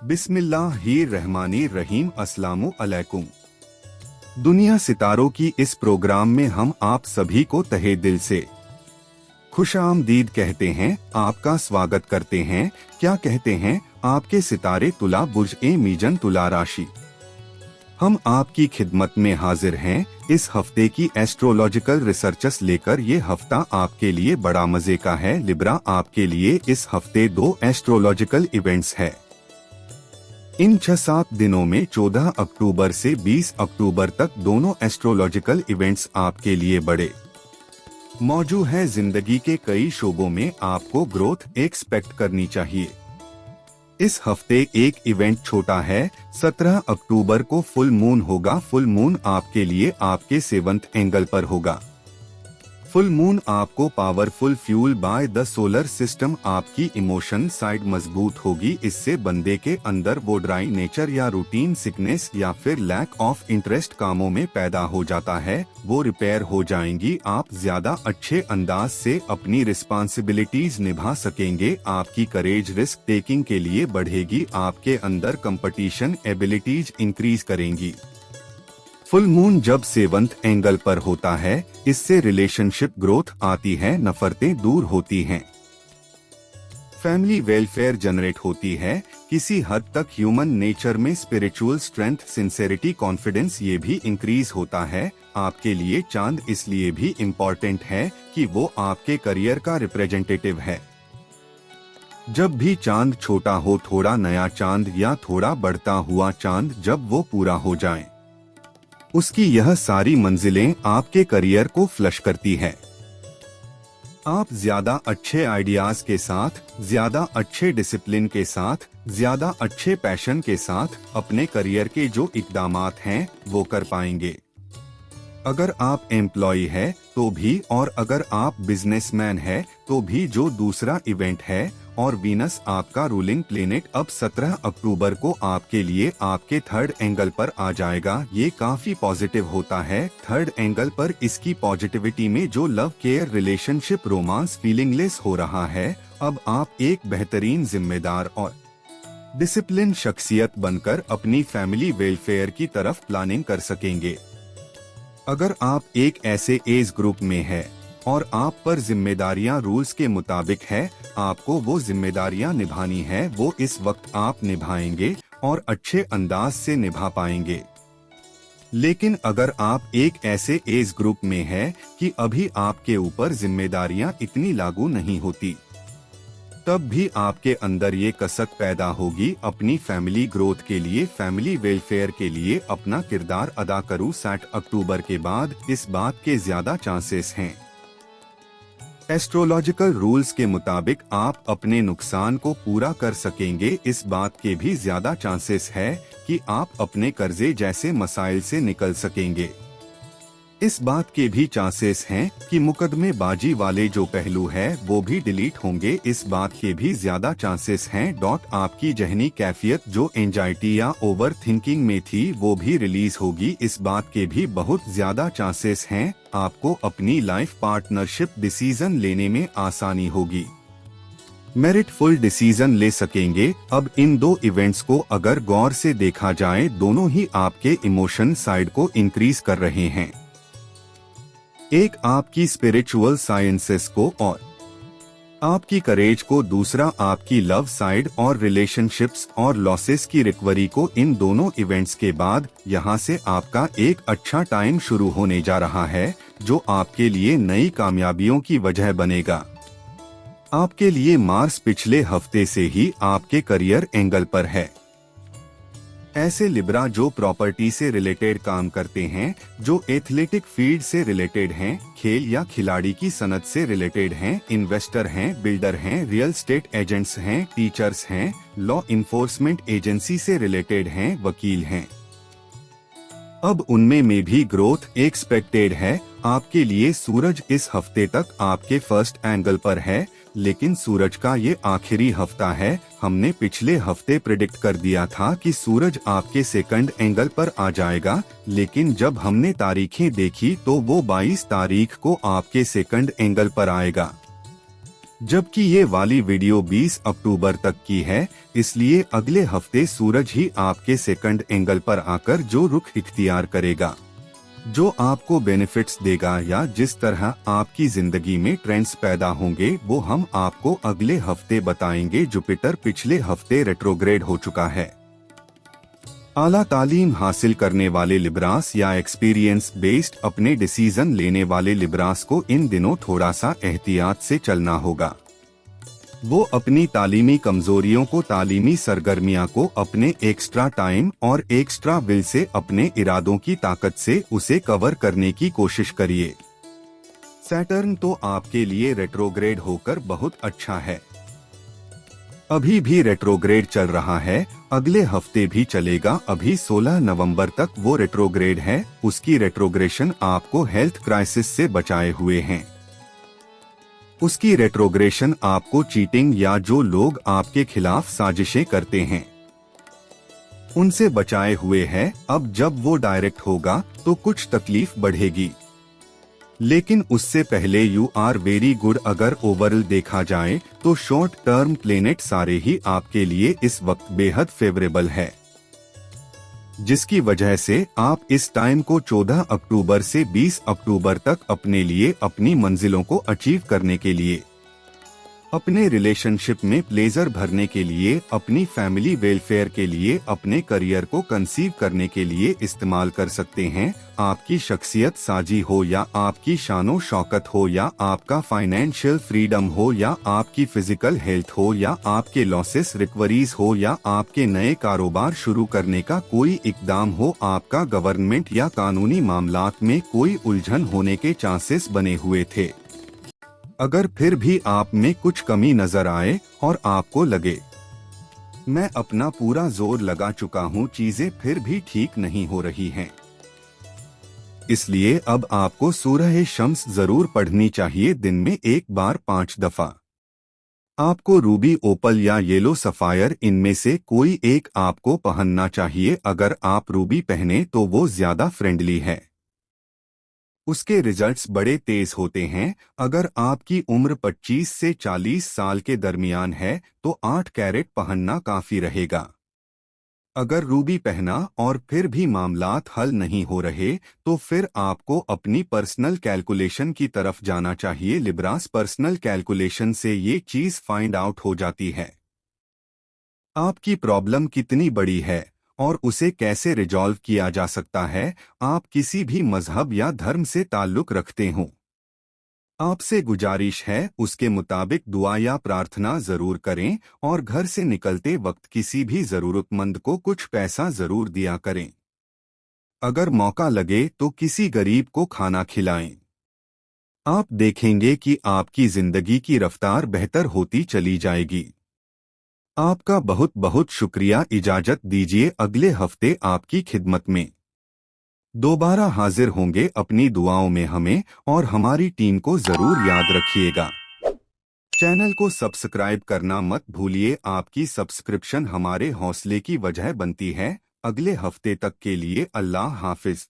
बिस्मिल्लाहिर्रहमानिर्रहीम। अस्सलामु अलैकुम। दुनिया सितारों की इस प्रोग्राम में हम आप सभी को तहे दिल से खुशामदीद कहते हैं, आपका स्वागत करते हैं। क्या कहते हैं आपके सितारे तुला बुर्ज ए मीजन तुला राशि। हम आपकी खिदमत में हाजिर हैं इस हफ्ते की एस्ट्रोलॉजिकल रिसर्चस लेकर। ये हफ्ता आपके लिए बड़ा मजे का है। लिब्रा, आपके लिए इस हफ्ते 2 एस्ट्रोलॉजिकल इवेंट्स है। इन 6-7 दिनों में 14 अक्टूबर से 20 अक्टूबर तक दोनों एस्ट्रोलॉजिकल इवेंट्स आपके लिए बड़े मौजू है। जिंदगी के कई शोबों में आपको ग्रोथ एक्सपेक्ट करनी चाहिए। इस हफ्ते एक इवेंट छोटा है। 17 अक्टूबर को फुल मून होगा। फुल मून आपके लिए आपके 7th एंगल पर होगा। फुल मून आपको powerful fuel by the solar system. आपकी इमोशन साइड मजबूत होगी। इससे बंदे के अंदर वो ड्राई नेचर या रूटीन सिकनेस या फिर लैक ऑफ इंटरेस्ट कामों में पैदा हो जाता है, वो रिपेयर हो जाएंगी। आप ज्यादा अच्छे अंदाज से अपनी रिस्पॉन्सिबिलिटीज निभा सकेंगे। आपकी करेज रिस्क टेकिंग के लिए बढ़ेगी। आपके अंदर कंपटीशन एबिलिटीज इंक्रीज करेंगी। फुल मून जब 7th एंगल पर होता है, इससे रिलेशनशिप ग्रोथ आती है, नफरतें दूर होती हैं, फैमिली वेलफेयर जनरेट होती है। किसी हद तक ह्यूमन नेचर में स्पिरिचुअल स्ट्रेंथ, सिंसेरिटी, कॉन्फिडेंस ये भी इंक्रीज होता है। आपके लिए चांद इसलिए भी इम्पोर्टेंट है कि वो आपके करियर का रिप्रेजेंटेटिव है। जब भी चांद छोटा हो, थोड़ा नया चांद या थोड़ा बढ़ता हुआ चांद जब वो पूरा हो जाए, उसकी यह सारी मंजिलें आपके करियर को फ्लश करती है। आप ज्यादा अच्छे आइडियाज के साथ, ज्यादा अच्छे डिसिप्लिन के साथ, ज्यादा अच्छे पैशन के साथ अपने करियर के जो इकदामात हैं वो कर पाएंगे। अगर आप एम्प्लॉय है तो भी, और अगर आप बिजनेसमैन है तो भी। जो दूसरा इवेंट है, और वीनस आपका रूलिंग प्लेनेट अब 17 अक्टूबर को आपके लिए आपके 3rd एंगल पर आ जाएगा। ये काफी पॉजिटिव होता है। 3rd एंगल पर इसकी पॉजिटिविटी में जो लव, केयर, रिलेशनशिप, रोमांस, फीलिंगलेस हो रहा है, अब आप एक बेहतरीन जिम्मेदार और डिसिप्लिन शख्सियत बनकर अपनी फैमिली वेलफेयर की तरफ प्लानिंग कर सकेंगे। अगर आप एक ऐसे एज ग्रुप में है और आप पर जिम्मेदारियां रूल्स के मुताबिक है, आपको वो जिम्मेदारियां निभानी है, वो इस वक्त आप निभाएंगे और अच्छे अंदाज से निभा पाएंगे। लेकिन अगर आप एक ऐसे एज ग्रुप में है कि अभी आपके ऊपर जिम्मेदारियां इतनी लागू नहीं होती, तब भी आपके अंदर ये कसक पैदा होगी अपनी फैमिली ग्रोथ के लिए, फैमिली वेलफेयर के लिए अपना किरदार अदा करूं। 7 अक्टूबर के बाद इस बात के ज्यादा चांसेस हैं। एस्ट्रोलॉजिकल रूल्स के मुताबिक आप अपने नुकसान को पूरा कर सकेंगे। इस बात के भी ज्यादा चांसेस है कि आप अपने कर्जे जैसे मसाइल से निकल सकेंगे। इस बात के भी चांसेस हैं कि मुकदमेबाजी वाले जो पहलू है वो भी डिलीट होंगे। इस बात के भी ज्यादा चांसेस हैं। आपकी जहनी कैफियत जो एंजाइटी या ओवर थिंकिंग में थी वो भी रिलीज होगी। इस बात के भी बहुत ज्यादा चांसेस हैं। आपको अपनी लाइफ पार्टनरशिप डिसीजन लेने में आसानी होगी, मेरिटफुल डिसीजन ले सकेंगे। अब इन 2 इवेंट्स को अगर गौर से देखा जाए, दोनों ही आपके इमोशन साइड को इंक्रीज कर रहे हैं। एक आपकी स्पिरिचुअल साइंसेस को और आपकी करेज को, दूसरा आपकी लव साइड और रिलेशनशिप्स और लॉसेस की रिकवरी को। इन दोनों इवेंट्स के बाद यहाँ से आपका एक अच्छा टाइम शुरू होने जा रहा है, जो आपके लिए नई कामयाबियों की वजह बनेगा। आपके लिए मार्स पिछले हफ्ते से ही आपके करियर एंगल पर है। ऐसे लिब्रा जो प्रॉपर्टी से रिलेटेड काम करते हैं, जो एथलेटिक फील्ड से रिलेटेड हैं, खेल या खिलाड़ी की सनत से रिलेटेड हैं, इन्वेस्टर हैं, बिल्डर हैं, रियल स्टेट एजेंट्स हैं, टीचर्स हैं, लॉ इन्फोर्समेंट एजेंसी से रिलेटेड हैं, वकील हैं, अब उनमें में भी ग्रोथ एक्सपेक्टेड है। आपके लिए सूरज इस हफ्ते तक आपके 1st एंगल पर है, लेकिन सूरज का ये आखिरी हफ्ता है। हमने पिछले हफ्ते प्रेडिक्ट कर दिया था कि सूरज आपके 2nd एंगल पर आ जाएगा, लेकिन जब हमने तारीखें देखी तो वो 22 तारीख को आपके 2nd एंगल पर आएगा। जबकि ये वाली वीडियो 20 अक्टूबर तक की है, इसलिए अगले हफ्ते सूरज ही आपके सेकंड एंगल पर आकर जो रुख इख्तियार करेगा, जो आपको बेनिफिट्स देगा या जिस तरह आपकी जिंदगी में ट्रेंड्स पैदा होंगे, वो हम आपको अगले हफ्ते बताएंगे। जुपिटर पिछले हफ्ते रेट्रोग्रेड हो चुका है। आला तालीम हासिल करने वाले लिब्रास या एक्सपीरियंस बेस्ड अपने डिसीजन लेने वाले लिब्रास को इन दिनों थोड़ा सा एहतियात से चलना होगा। वो अपनी तालीमी कमजोरियों को, तालीमी सरगर्मियां को अपने एक्स्ट्रा टाइम और एक्स्ट्रा विल से, अपने इरादों की ताकत से उसे कवर करने की कोशिश करिए। सैटर्न तो आपके लिए रेट्रोग्रेड होकर बहुत अच्छा है। अभी भी रेट्रोग्रेड चल रहा है, अगले हफ्ते भी चलेगा। अभी 16 नवंबर तक वो रेट्रोग्रेड है। उसकी रेट्रोग्रेशन आपको हेल्थ क्राइसिस से बचाए हुए हैं। उसकी रेट्रोग्रेशन आपको चीटिंग या जो लोग आपके खिलाफ साजिशें करते हैं उनसे बचाए हुए है। अब जब वो डायरेक्ट होगा तो कुछ तकलीफ बढ़ेगी, लेकिन उससे पहले यू आर वेरी गुड। अगर ओवरऑल देखा जाए तो शॉर्ट टर्म प्लेनेट सारे ही आपके लिए इस वक्त बेहद फेवरेबल है, जिसकी वजह से आप इस टाइम को 14 अक्टूबर से 20 अक्टूबर तक अपने लिए, अपनी मंजिलों को अचीव करने के लिए, अपने रिलेशनशिप में प्लेजर भरने के लिए, अपनी फैमिली वेलफेयर के लिए, अपने करियर को कंसीव करने के लिए इस्तेमाल कर सकते हैं। आपकी शख्सियत साजी हो या आपकी शानो शौकत हो या आपका फाइनेंशियल फ्रीडम हो या आपकी फिजिकल हेल्थ हो या आपके लॉसेस रिकवरीज हो या आपके नए कारोबार शुरू करने का कोई इकदाम हो, आपका गवर्नमेंट या कानूनी मामलात में कोई उलझन होने के चांसेस बने हुए थे। अगर फिर भी आप में कुछ कमी नजर आए और आपको लगे मैं अपना पूरा जोर लगा चुका हूं, चीजें फिर भी ठीक नहीं हो रही हैं, इसलिए अब आपको सूरह शम्स जरूर पढ़नी चाहिए दिन में एक बार 5 दफा। आपको रूबी, ओपल या येलो सफायर इनमें से कोई एक आपको पहनना चाहिए। अगर आप रूबी पहने तो वो ज्यादा फ्रेंडली है, उसके रिजल्ट्स बड़े तेज होते हैं। अगर आपकी उम्र 25 से 40 साल के दरमियान है तो 8 कैरेट पहनना काफी रहेगा। अगर रूबी पहना और फिर भी मामलात हल नहीं हो रहे तो फिर आपको अपनी पर्सनल कैलकुलेशन की तरफ जाना चाहिए। लिब्रास पर्सनल कैलकुलेशन से ये चीज फाइंड आउट हो जाती है आपकी प्रॉब्लम कितनी बड़ी है और उसे कैसे रिजॉल्व किया जा सकता है। आप किसी भी मजहब या धर्म से ताल्लुक रखते हों, आपसे गुजारिश है उसके मुताबिक दुआ या प्रार्थना जरूर करें और घर से निकलते वक्त किसी भी जरूरतमंद को कुछ पैसा जरूर दिया करें। अगर मौका लगे तो किसी गरीब को खाना खिलाएं। आप देखेंगे कि आपकी जिंदगी की रफ्तार बेहतर होती चली जाएगी। आपका बहुत बहुत शुक्रिया। इजाजत दीजिए, अगले हफ्ते आपकी खिदमत में दोबारा हाजिर होंगे। अपनी दुआओं में हमें और हमारी टीम को जरूर याद रखिएगा। चैनल को सब्सक्राइब करना मत भूलिए, आपकी सब्सक्रिप्शन हमारे हौसले की वजह बनती है। अगले हफ्ते तक के लिए अल्लाह हाफिज।